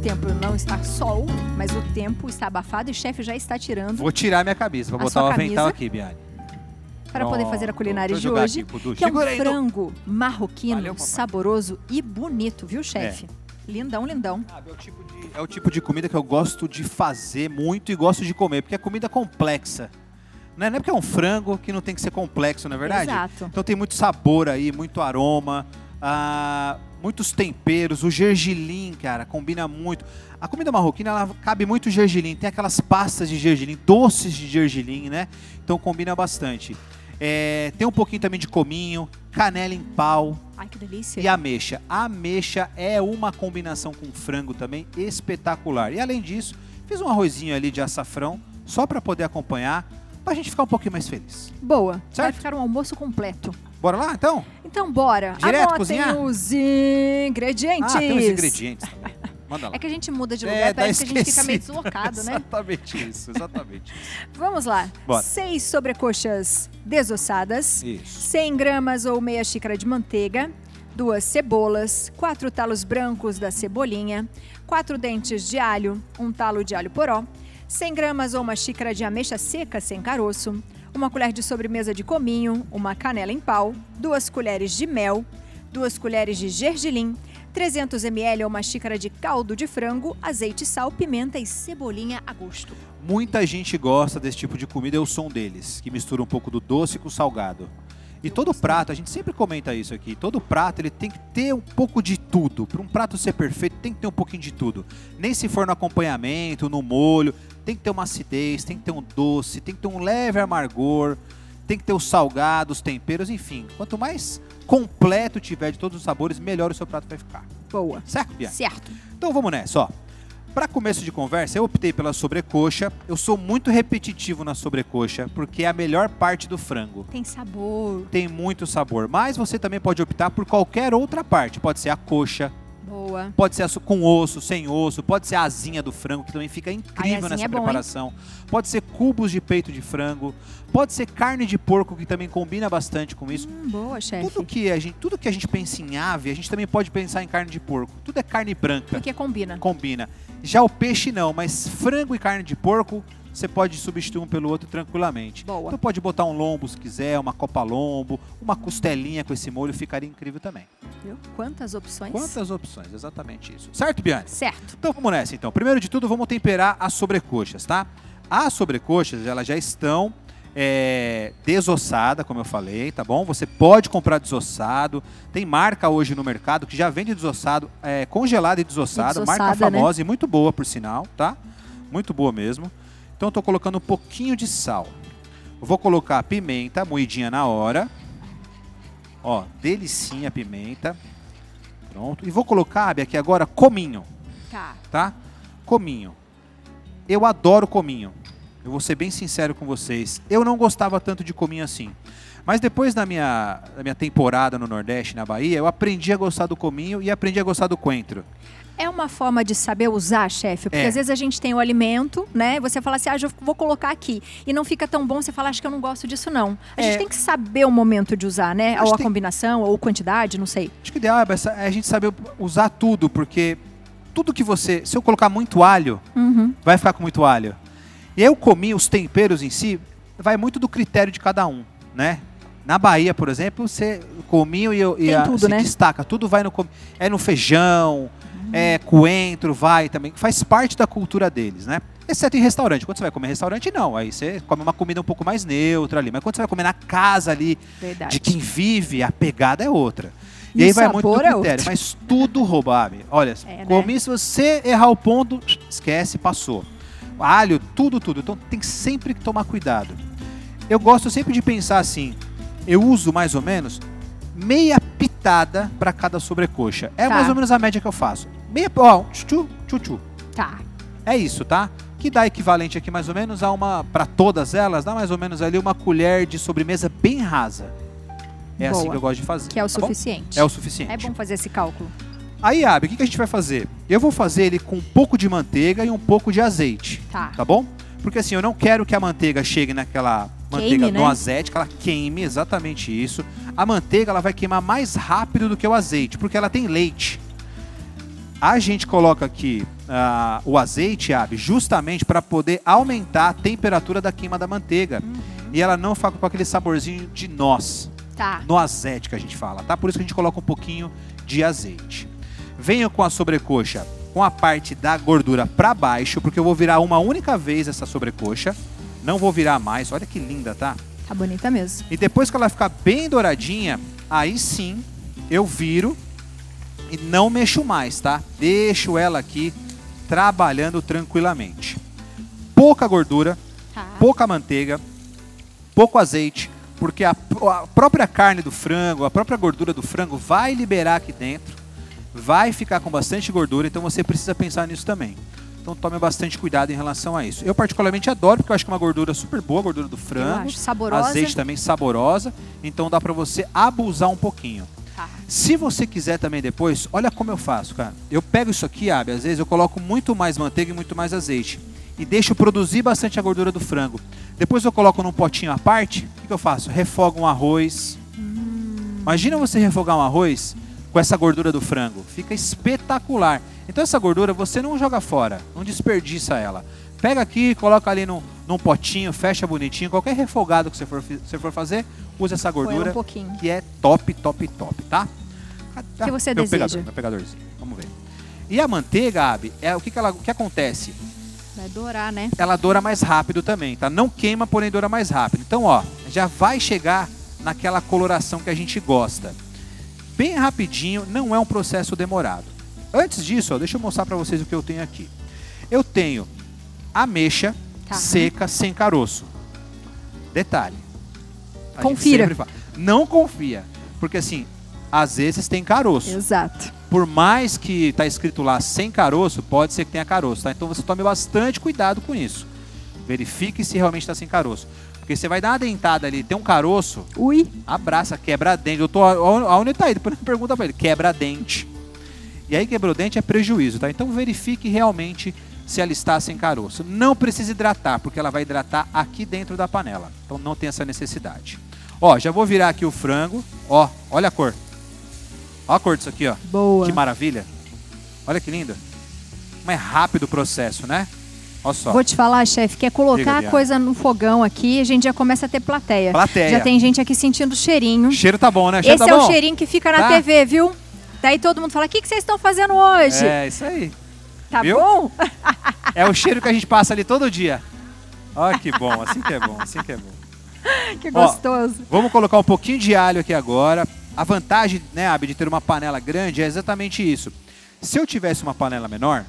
tempo não está sol, mas o tempo está abafado e o chefe já está tirando. Vou tirar minha camisa, vou botar o avental aqui, Biane. Para poder fazer a culinária de hoje, que é um frango marroquino, saboroso e bonito, viu, chefe? Lindão, lindão. É o tipo de comida que eu gosto de fazer muito e gosto de comer, porque é comida complexa. Não é porque é um frango que não tem que ser complexo, não é verdade? Exato. Então tem muito sabor aí, muito aroma, muitos temperos. O gergelim, cara, combina muito. A comida marroquina, ela cabe muito gergelim. Tem aquelas pastas de gergelim, doces de gergelim, né? Então combina bastante. Tem um pouquinho também de cominho, canela em pau. Ai, que delícia. E ameixa. A ameixa é uma combinação com frango também espetacular. E além disso, fiz um arrozinho ali de açafrão, só para poder acompanhar, pra gente ficar um pouquinho mais feliz. Boa. Certo? Vai ficar um almoço completo. Bora lá, então? Então, bora. Direto Anotem cozinhar? os ingredientes. Tem os ingredientes também. Manda lá. É que a gente muda de lugar, parece que a gente fica meio deslocado, né? Exatamente isso, exatamente isso. Vamos lá. Bora. 6 sobrecoxas desossadas. Isso. 100 gramas ou meia xícara de manteiga. 2 cebolas. 4 talos brancos da cebolinha. 4 dentes de alho. 1 talo de alho poró. 100 gramas ou uma xícara de ameixa seca sem caroço. 1 colher de sobremesa de cominho. 1 canela em pau. 2 colheres de mel. 2 colheres de gergelim. 300 ml ou uma xícara de caldo de frango, azeite, sal, pimenta e cebolinha a gosto. Muita gente gosta desse tipo de comida, é o som deles, que mistura um pouco do doce com o salgado. E todo prato, a gente sempre comenta isso aqui, todo prato ele tem que ter um pouco de tudo. Para um prato ser perfeito, tem que ter um pouquinho de tudo. Nem se for no acompanhamento, no molho, tem que ter uma acidez, tem que ter um doce, tem que ter um leve amargor, tem que ter os salgados, temperos, enfim. Quanto mais completo tiver de todos os sabores, melhor o seu prato vai ficar. Boa. Certo, Biane? Certo. Então vamos nessa, ó. Para começo de conversa, eu optei pela sobrecoxa. Eu sou muito repetitivo na sobrecoxa, porque é a melhor parte do frango. Tem sabor. Tem muito sabor, mas você também pode optar por qualquer outra parte. Pode ser a coxa, Boa. pode ser com osso, sem osso, pode ser a asinha do frango, que também fica incrível nessa preparação. Pode ser cubos de peito de frango, pode ser carne de porco, que também combina bastante com isso. Boa, chefe. Tudo que a gente pensa em ave, a gente também pode pensar em carne de porco. Tudo é carne branca. Porque combina. Combina. Já o peixe não, mas frango e carne de porco, você pode substituir um pelo outro tranquilamente. Boa. Então pode botar um lombo se quiser, uma copa lombo, uma costelinha com esse molho, ficaria incrível também. Viu? Quantas opções? Quantas opções, exatamente isso. Certo, Biane? Certo. Então vamos nessa, então. Primeiro de tudo, vamos temperar as sobrecoxas, tá? As sobrecoxas, elas já estão desossadas, como eu falei, tá bom? Você pode comprar desossado. Tem marca hoje no mercado que já vende desossado, congelado e desossado. Marca famosa, né? E muito boa, por sinal, tá? Muito boa mesmo. Então eu tô colocando um pouquinho de sal. Eu vou colocar a pimenta moidinha na hora. Ó, delicinha a pimenta. Pronto. E vou colocar, aqui agora, cominho. Tá? Cominho. Eu adoro cominho. Eu vou ser bem sincero com vocês. Eu não gostava tanto de cominho assim. Mas depois da minha temporada no Nordeste, na Bahia, eu aprendi a gostar do cominho e aprendi a gostar do coentro. É uma forma de saber usar, chefe, porque às vezes a gente tem o alimento, né? Você fala assim, eu vou colocar aqui. E não fica tão bom, você fala, acho que eu não gosto disso, não. A gente tem que saber o momento de usar, né? Ou a combinação, ou quantidade, não sei. Acho que o ideal é a gente saber usar tudo, porque tudo que se eu colocar muito alho, vai ficar com muito alho. E aí o cominho, os temperos em si, vai muito do critério de cada um, né? Na Bahia, por exemplo, o cominho se destaca. Tudo vai no feijão, coentro, vai também. Faz parte da cultura deles, né? Exceto em restaurante. Quando você vai comer em restaurante, não. Aí você come uma comida um pouco mais neutra ali. Mas quando você vai comer na casa ali, de quem vive, a pegada é outra. E aí vai muito do critério. Mas tudo roubável. Olha, comi, se você errar o ponto, esquece, passou. Alho, tudo. Então tem sempre que tomar cuidado. Eu gosto sempre de pensar assim, eu uso mais ou menos meia pitada para cada sobrecoxa. É mais ou menos a média que eu faço. Meia, tchu. Tá. É isso, tá? Que dá equivalente aqui mais ou menos a para todas elas, dá mais ou menos ali uma colher de sobremesa bem rasa. É assim que eu gosto de fazer. Que é o suficiente. É o suficiente. É bom fazer esse cálculo. Aí, Abi, o que a gente vai fazer? Eu vou fazer ele com um pouco de manteiga e um pouco de azeite. Tá bom? Porque assim, eu não quero que a manteiga chegue naquela manteiga no azeite, que ela queime, exatamente isso. A manteiga, ela vai queimar mais rápido do que o azeite, porque ela tem leite. A gente coloca aqui o azeite, Abi, justamente para poder aumentar a temperatura da queima da manteiga. E ela não fica com aquele saborzinho de noz. Tá. Noisette que a gente fala, tá? Por isso que a gente coloca um pouquinho de azeite. Venho com a sobrecoxa com a parte da gordura para baixo, porque eu vou virar uma única vez essa sobrecoxa. Não vou virar mais. Olha que linda, tá? Tá bonita mesmo. E depois que ela ficar bem douradinha, aí sim eu viro e não mexo mais, tá? Deixo ela aqui trabalhando tranquilamente. Pouca gordura, pouca manteiga, pouco azeite, porque a própria carne do frango, a própria gordura do frango vai liberar aqui dentro, vai ficar com bastante gordura, então você precisa pensar nisso também. Então tome bastante cuidado em relação a isso. Eu particularmente adoro, porque eu acho que é uma gordura super boa, a gordura do frango. Eu acho saborosa. Azeite também saborosa, então dá pra você abusar um pouquinho. Tá. Se você quiser também depois, olha como eu faço, cara. Eu pego isso aqui, Abi, às vezes eu coloco muito mais manteiga e muito mais azeite. E deixo produzir bastante a gordura do frango. Depois eu coloco num potinho à parte, o que eu faço? Refogo um arroz. Imagina você refogar um arroz com essa gordura do frango. Fica espetacular. Então essa gordura você não joga fora, não desperdiça ela. Pega aqui, coloca ali num potinho, fecha bonitinho. Qualquer refogado que você for fazer, usa essa gordura, que é top, top, top, tá? O que você deseja? Meu pegadorzinho, vamos ver. E a manteiga, Abi, o que acontece? Vai dourar, né? Ela doura mais rápido também, tá? Não queima, porém doura mais rápido. Então, ó, já vai chegar naquela coloração que a gente gosta. Bem rapidinho, não é um processo demorado. Antes disso, ó, deixa eu mostrar pra vocês o que eu tenho aqui. Eu tenho ameixa seca, sem caroço. Detalhe. Confira. Não confia, porque assim, às vezes tem caroço. Exato. Por mais que tá escrito lá sem caroço, pode ser que tenha caroço, tá? Então você tome bastante cuidado com isso. Verifique se realmente está sem caroço. Porque você vai dar uma dentada ali, tem um caroço, abraça, quebra dente. Eu tô aonde tá aí, depois pergunta pra ele, quebra dente. E aí quebrou dente é prejuízo, tá? Então verifique realmente se ela está sem caroço. Não precisa hidratar, porque ela vai hidratar aqui dentro da panela. Então não tem essa necessidade. Ó, já vou virar aqui o frango. Ó, olha a cor. Olha a cor disso aqui, ó. Boa. Que maravilha. Olha que lindo. Como é rápido o processo, né? Olha só. Vou te falar, chefe, que é colocar a coisa no fogão aqui, a gente já começa a ter plateia. Já tem gente aqui sentindo o cheirinho. O cheiro tá bom, né? Cheiro Esse tá é bom? O cheirinho que fica na TV, viu? Daí todo mundo fala, o que vocês estão fazendo hoje? É, isso aí. Tá bom? É o cheiro que a gente passa ali todo dia. Olha que bom, assim que é bom, assim que é bom. Que gostoso. Ó, vamos colocar um pouquinho de alho aqui agora. A vantagem, né, Abi, de ter uma panela grande é exatamente isso. Se eu tivesse uma panela menor,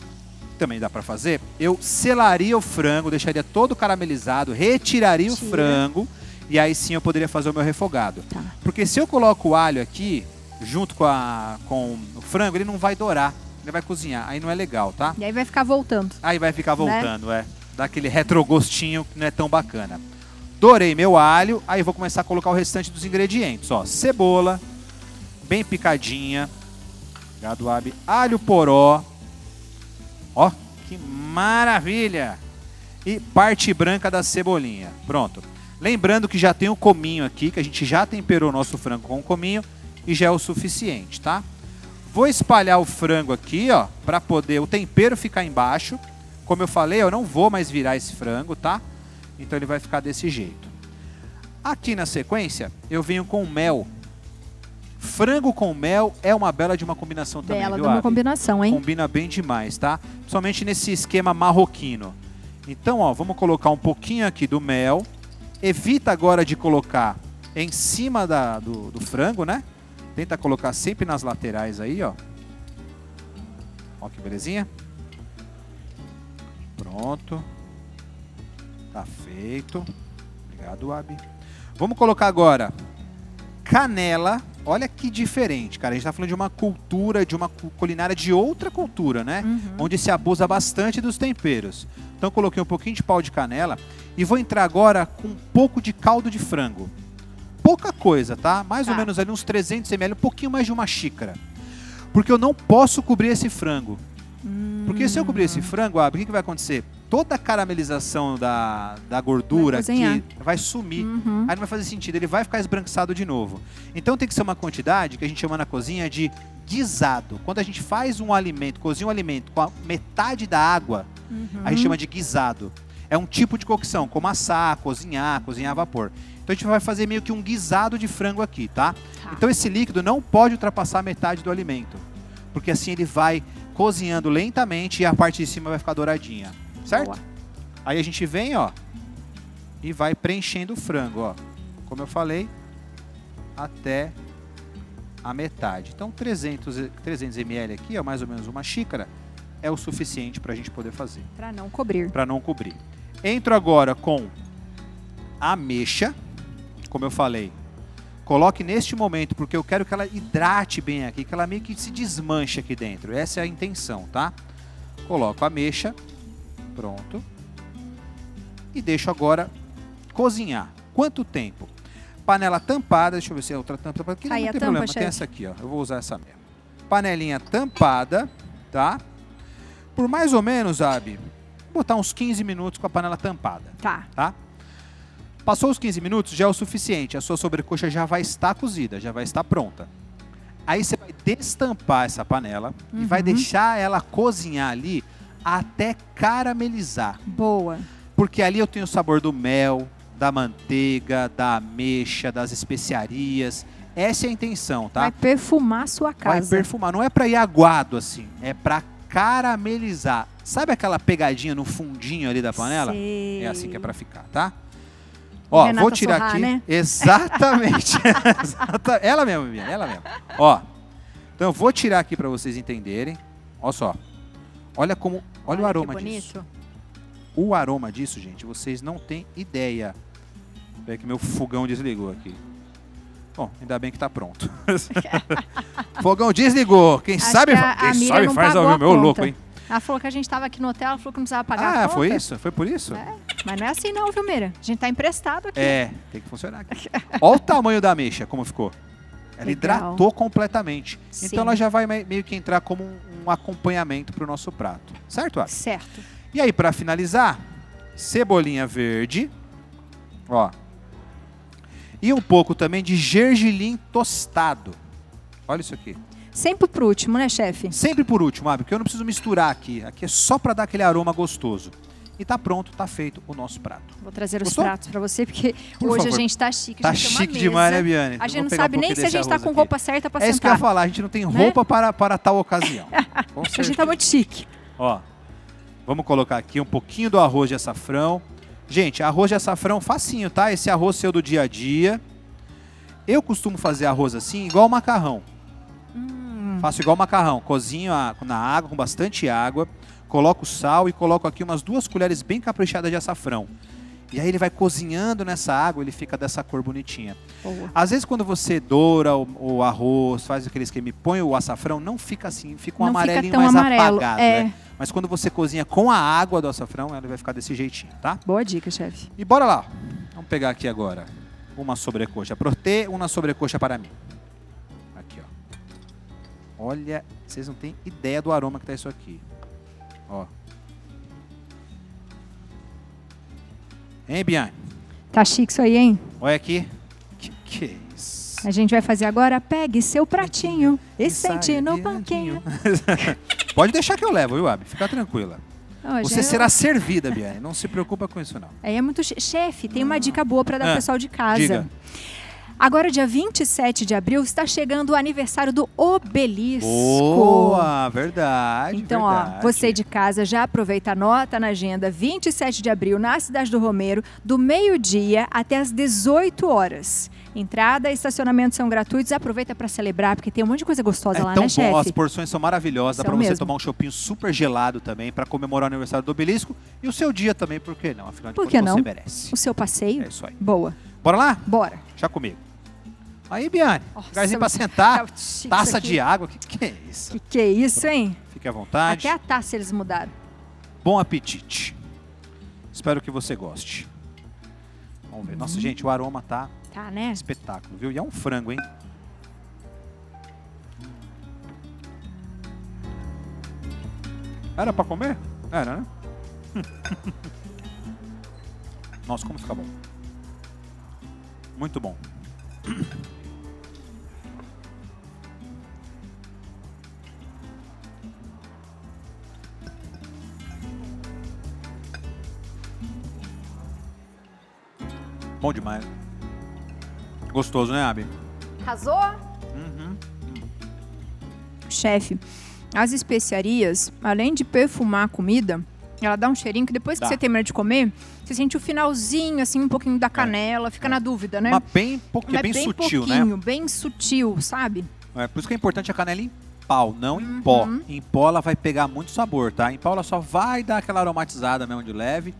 também dá pra fazer, eu selaria o frango, deixaria todo caramelizado, retiraria o frango e aí sim eu poderia fazer o meu refogado. Tá. Porque se eu coloco o alho aqui, junto com o frango, ele não vai dourar, ele vai cozinhar, aí não é legal, tá? E aí vai ficar voltando. Aí vai ficar voltando, dá aquele retrogostinho que não é tão bacana. Dourei meu alho, aí vou começar a colocar o restante dos ingredientes, ó, cebola, bem picadinha, obrigado, Abi, alho poró, ó, que maravilha, e parte branca da cebolinha, pronto. Lembrando que já tem o cominho aqui, que a gente já temperou o nosso frango com o cominho, e já é o suficiente, tá? Vou espalhar o frango aqui, ó, para poder o tempero ficar embaixo. Como eu falei, eu não vou mais virar esse frango, tá? Então ele vai ficar desse jeito. Aqui na sequência, eu venho com mel. Frango com mel é uma bela de uma combinação também, bela viu, de uma Abi? combinação, hein? Combina bem demais, tá? Principalmente nesse esquema marroquino. Então, ó, vamos colocar um pouquinho aqui do mel. Evita agora de colocar em cima do frango, né? Tenta colocar sempre nas laterais aí, ó. Ó que belezinha. Pronto. Tá feito. Obrigado, Abi. Vamos colocar agora canela. Olha que diferente, cara. A gente tá falando de uma cultura, de uma culinária de outra cultura, né? Onde se abusa bastante dos temperos. Então coloquei um pouquinho de pau de canela e vou entrar agora com um pouco de caldo de frango. Pouca coisa, tá? Mais ou menos ali uns 300 ml, um pouquinho mais de uma xícara. Porque eu não posso cobrir esse frango. Porque se eu cobrir esse frango, o que vai acontecer? Toda a caramelização da gordura aqui vai sumir. Aí não vai fazer sentido, ele vai ficar esbranquiçado de novo. Então tem que ser uma quantidade que a gente chama na cozinha de guisado. Quando a gente faz um alimento, cozinha um alimento com a metade da água, a gente chama de guisado. É um tipo de cocção, como assar, cozinhar a vapor. Então a gente vai fazer meio que um guisado de frango aqui, tá? Então esse líquido não pode ultrapassar a metade do alimento, porque assim ele vai cozinhando lentamente e a parte de cima vai ficar douradinha, certo? Boa. Aí a gente vem, ó, e vai preenchendo o frango, ó. Como eu falei, até a metade. Então 300 ml aqui, ó, mais ou menos uma xícara, é o suficiente para a gente poder fazer. Para não cobrir. Para não cobrir. Entro agora com a ameixa, como eu falei. Coloque neste momento, porque eu quero que ela hidrate bem aqui, que ela meio que se desmanche aqui dentro. Essa é a intenção, tá? Coloco a ameixa, pronto. E deixo agora cozinhar. Quanto tempo? Panela tampada, deixa eu ver se é outra tampa. Aqui não tem problema, tem essa aqui, ó. Eu vou usar essa mesmo. Panelinha tampada, tá? Por mais ou menos, Abi, vou botar uns 15 minutos com a panela tampada. Tá? Passou os 15 minutos, já é o suficiente. A sua sobrecoxa já vai estar cozida, já vai estar pronta. Aí você vai destampar essa panela e vai deixar ela cozinhar ali até caramelizar. Boa. Porque ali eu tenho o sabor do mel, da manteiga, da ameixa, das especiarias. Essa é a intenção, tá? Vai perfumar a sua casa. Vai perfumar. Não é para ir aguado assim, é para caramelizar. Sabe aquela pegadinha no fundinho ali da panela? Sei. É assim que é para ficar, tá? Ó, Renata vou tirar Sorra, aqui. né? Exatamente. Ela mesmo, minha, ela mesmo. Ó, então eu vou tirar aqui para vocês entenderem. Olha só. Olha como, olha o aroma disso. O aroma disso, gente, vocês não têm ideia. Peraí que meu fogão desligou aqui. Bom, ainda bem que tá pronto. Fogão desligou. Quem sabe faz ao meu louco, hein? Ela falou que a gente tava aqui no hotel, ela falou que não precisava pagar a conta. Foi isso? Foi por isso? É, mas não é assim não, viu, Mira? A gente tá emprestado aqui. É, tem que funcionar aqui. Olha o tamanho da ameixa, como ficou. Ela hidratou completamente. Sim. Então ela já vai meio que entrar como um acompanhamento pro nosso prato. Certo, Abi? Certo. E aí, para finalizar, cebolinha verde, ó, e um pouco também de gergelim tostado. Olha isso aqui. Sempre pro último, né, chefe? Sempre por último, porque eu não preciso misturar aqui. Aqui é só para dar aquele aroma gostoso. E tá pronto, tá feito o nosso prato. Vou trazer Gostou? os pratos para você, porque Por hoje favor. a gente tá chique. Tá a gente tem uma chique mesa. demais, né, Biane? A gente não sabe nem se a gente tá com roupa certa para sentar. É isso que eu ia falar, a gente não tem roupa para tal ocasião. Com certeza. A gente tá muito chique. Ó, vamos colocar aqui um pouquinho do arroz de açafrão. Gente, arroz de açafrão facinho, tá? Esse arroz seu do dia a dia. Eu costumo fazer arroz assim, igual macarrão. Faço igual macarrão. Cozinho na água, com bastante água. Coloco sal e coloco aqui umas 2 colheres bem caprichadas de açafrão. E aí ele vai cozinhando nessa água, ele fica dessa cor bonitinha. Boa. Às vezes quando você doura o arroz, faz aquele esquema e põe o açafrão, não fica assim, fica um amarelinho mais apagado. Né? Mas quando você cozinha com a água do açafrão, ele vai ficar desse jeitinho, tá? Boa dica, chefe. E bora lá. Vamos pegar aqui agora uma sobrecoxa para você, uma sobrecoxa para mim. Aqui, ó. Olha, vocês não têm ideia do aroma que tá isso aqui. Ó. Hein, Biane? Tá chique isso aí, hein? Olha aqui. Que é isso? A gente vai fazer agora, pegue seu pratinho e sente no banquinho. Pode deixar que eu levo, viu, Abi? Fica tranquila. Hoje Você será servida, Biane. Não se preocupa com isso, não. Aí é muito... Chefe, tem uma dica boa para dar pro pessoal de casa. Diga. Agora, dia 27 de abril, está chegando o aniversário do Obelisco. Boa, verdade. Então, verdade. ó, você de casa já aproveita, anota na agenda, 27 de abril, na Cidade do Romeiro, do meio-dia até as 18 horas. Entrada e estacionamento são gratuitos. Aproveita para celebrar, porque tem um monte de coisa gostosa lá, né, chefe? É tão bom, as porções são maravilhosas. Dá para você mesmo. tomar um chopinho super gelado também, para comemorar o aniversário do Obelisco. E o seu dia também, por que não? Afinal de Por que contas, não? você merece. O seu passeio? É isso aí. Boa. Bora lá? Bora. Já comigo. Aí, Biane, Nossa, lugarzinho para sentar, tá chique taça isso aqui. de água. Que é isso? Que é isso, hein? Fique à vontade. Até a taça eles mudaram. Bom apetite. Espero que você goste. Vamos ver. Nossa, gente, o aroma tá Tá, né? espetáculo, viu? E é um frango, hein? Era pra comer? Era, né? Nossa, como fica bom. Muito bom. Bom demais. Gostoso, né, Abi? Arrasou? Chefe, as especiarias, além de perfumar a comida, ela dá um cheirinho que depois que você termina de comer, você sente o finalzinho, assim, um pouquinho da canela, fica na dúvida, né? Mas bem sutil, né? Bem sutil, sabe? Por isso que é importante a canela em pau, não em pó. Em pó ela vai pegar muito sabor, tá? Em pau ela só vai dar aquela aromatizada mesmo de leve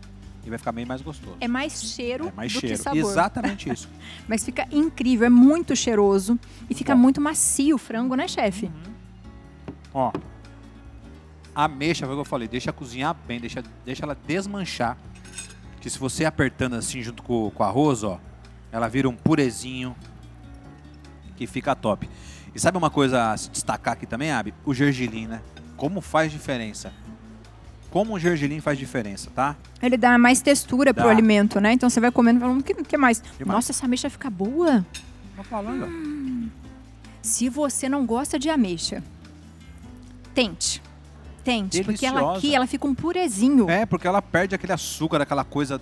e vai ficar bem mais gostoso. É mais cheiro do que sabor. Exatamente isso. Mas fica incrível, é muito cheiroso e fica muito macio o frango, né, chefe? Ó, a ameixa, foi o que eu falei, deixa cozinhar bem, deixa ela desmanchar. Que se você apertando assim junto com o arroz, ó, ela vira um purezinho que fica top. E sabe uma coisa a se destacar aqui também, Abi? O gergelim, né? Como faz diferença. Como o gergelim faz diferença, tá? Ele dá mais textura pro alimento, né? Então você vai comendo e falando, o que mais? Nossa, essa ameixa fica boa. Tô falando. Se você não gosta de ameixa, tente. Deliciosa. Porque ela aqui, ela fica um purezinho. Porque ela perde aquele açúcar, aquela coisa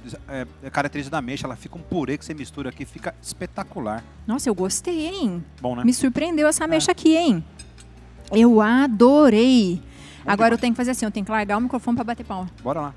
característica da ameixa. Ela fica um purê que você mistura aqui, fica espetacular. Nossa, eu gostei, hein? Bom, né? Me surpreendeu essa ameixa aqui, hein? Eu adorei. Agora eu tenho que fazer assim, eu tenho que largar o microfone pra bater palma. Bora lá.